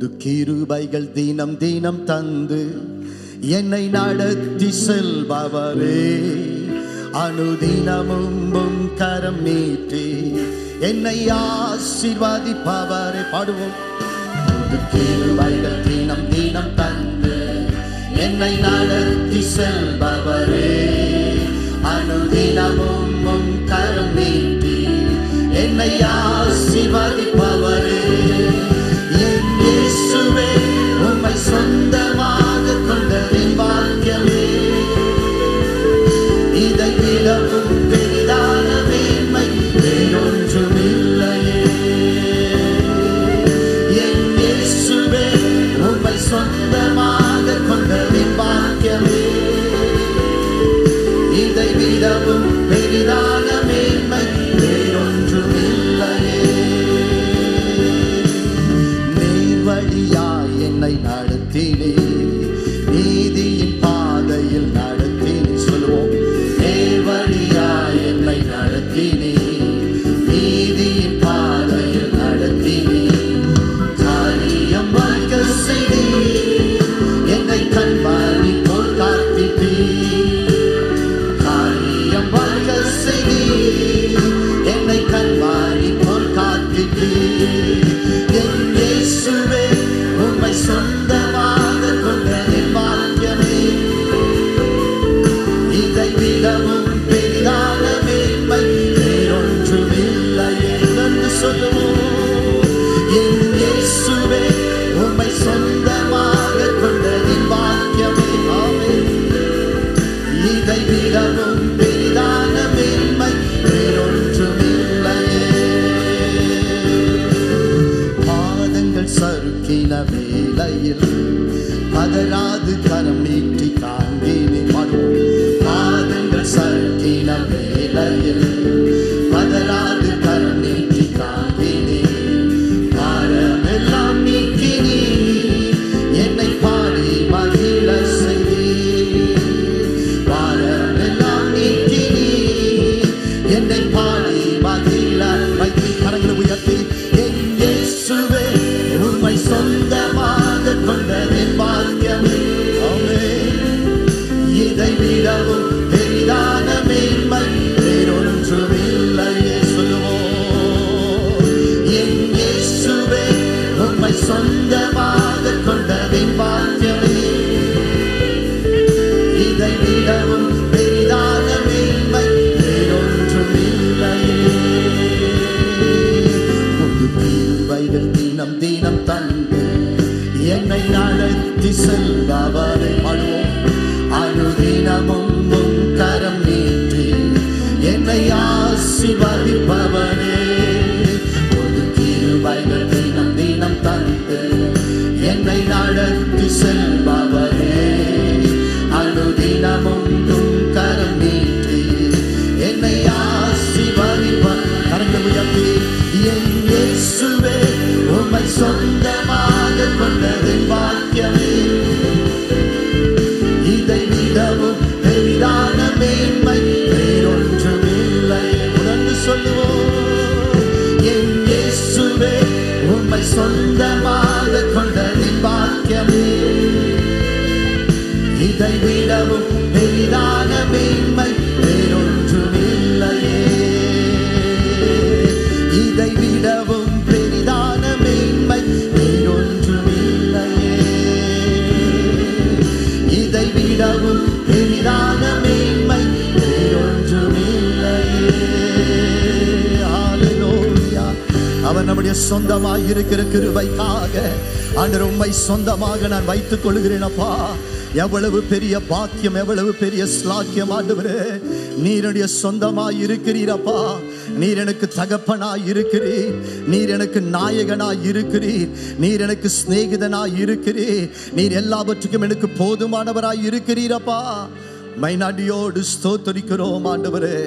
புது கிருபைகள் தினம் தினம் தந்து என்னை நடத்தி செல்பவரே, அனுதினமும் கரம் நீட்டி என்னை ஆசீர்வதிப்பவரே. பாடுவோம். புது கிருபைகள் தினம் தினம் தந்து என்னை நடத்தி செல்பவரே, அனுதினமும் கரம் நீட்டி என்னை ஆசீர்வதிப்பவரே. என் இயேசுவே, உம்மை சொந்தமாக கொண்டதின் பாக்கியமே, இதை விடவும் பெரிதான மேன்மை வேறொன்றும் இல்லையே. என் இயேசுவே, உம்மை சொந்தமாக கொண்டதின் பாக்கியமே, இதை விடவும் பெரிதான மேன்மை வேறொன்றும் இல்லையே. நேர்வழியாய் என்னை நடத்தினே, நீதியின் பாதையில் நடத்தினே. சொல்லுவோம். நேர்வழியாய் என்னை நடத்தினே, நீதியின் பாதையில் நடத்தினே. காரியம் வாய்க்க செய்தி என்னை கண்மணி போல் காத்திட்டே. காரியம் வாய்க்க செய்தி என்னை கண்மணி போல் காத்திட்டே. என் இயேசுவே, உம்மை சொந்தமாக கொண்டதின் பாக்கியமே, இதை விடவும் பெரிதான மேன்மை வேறொன்றும் இல்லையே என்று சொல்லுவோம். என் இயேசுவே, உம்மை சொந்தமாக கொண்டதின் பாக்கியமே, இதை விடவும் பெரிதான மேன்மை வேறொன்றும் இல்லையே. பாதங்கள் சறுக்கின வேளையில் பதறாது கரம் நீட்டி தாங்கினே. பாடுவோம். பாதங்கள் சறுக்கின வேளையில் பதறாது கரம் நீட்டி தாங்கினே. பாரமெல்லாம் நீக்கினே, என்னை பாடி மகிழ செய்தே. பாரமெல்லாம் நீக்கினே, என்னை பாடி மகிழ வைத்து கரங்களை உயர்த்தி. என் இயேசுவே, உம்மை சொந்தமாக கொண்டதின் பாக்கியமே, இதை விடவும் பெரிதான மேன்மை வேறொன்றும் இல்லையே. சொல்லுவோம். என் இயேசுவே, உம்மை சொந்தமாக கொண்டதின் பாக்கியமே, இதை விடவும் பெரிதான மேன்மை வேறொன்றும் இல்லையே. புது கிருபைகள் தினம் தினம் தந்து என்னை நடத்தி செல்பவரே. பாடுவோம். அனுதினமும் கரம் நீட்டி என்னை ஆசீர்வதிப்பவரே. புது கிருபைகள் தினம் தினம் தந்து என்னை நடத்தி செல்பவரே, அனுதினமும் கரம் நீட்டி என்னை ஆசீர்வதிப்பவரே. கரங்களை உயர்த்தி. என் இயேசுவே, உம்மை சொந்தமாக கொண்டதின் பாக்கியமே, இதை விடவும் பெரிதான மேன்மை வேறொன்றும் இல்லையே. உணர்ந்து சொல்லுவோம். என் இயேசுவே, உம்மை சொந்தமாக கொண்டதின் பாக்கியமே, இதை விடவும் பெரிதான மேன்மை வேறொன்றும் இல்லையே. இதை விடவும் பெரிதான மேன்மை வேறொன்றும் இல்லையே. இதை விடவும் பெரிதான மேன்மை வேறொன்றும் இல்லையே. ஹல்லேலூயா. அவர் நம்முடைய சொந்தமாய் இருக்கிற கிருபைக்காக ஆண்டவர், உம்மை சொந்தமாக நான் வைத்துக் கொள்கிறேன் அப்பா. எவ்வளவு பெரிய பாக்கியம், எவ்வளவு பெரிய ஸ்லாக்கியம் ஆண்டவரே. நீர் என்னுடைய சொந்தமாய் இருக்கிறீரப்பா. நீர் எனக்கு தகப்பனாய் இருக்கிறீர். நீர் எனக்கு நாயகனாய் இருக்கிறீர். நீர் எனக்கு சிநேகிதனாய் இருக்கிறீர். நீர் எல்லாவற்றுக்கும் எனக்கு போதுமானவராய் இருக்கிறீரப்பா. மைனாடியோடு ஸ்தோத்திரிக்கிறோம் ஆண்டவரே.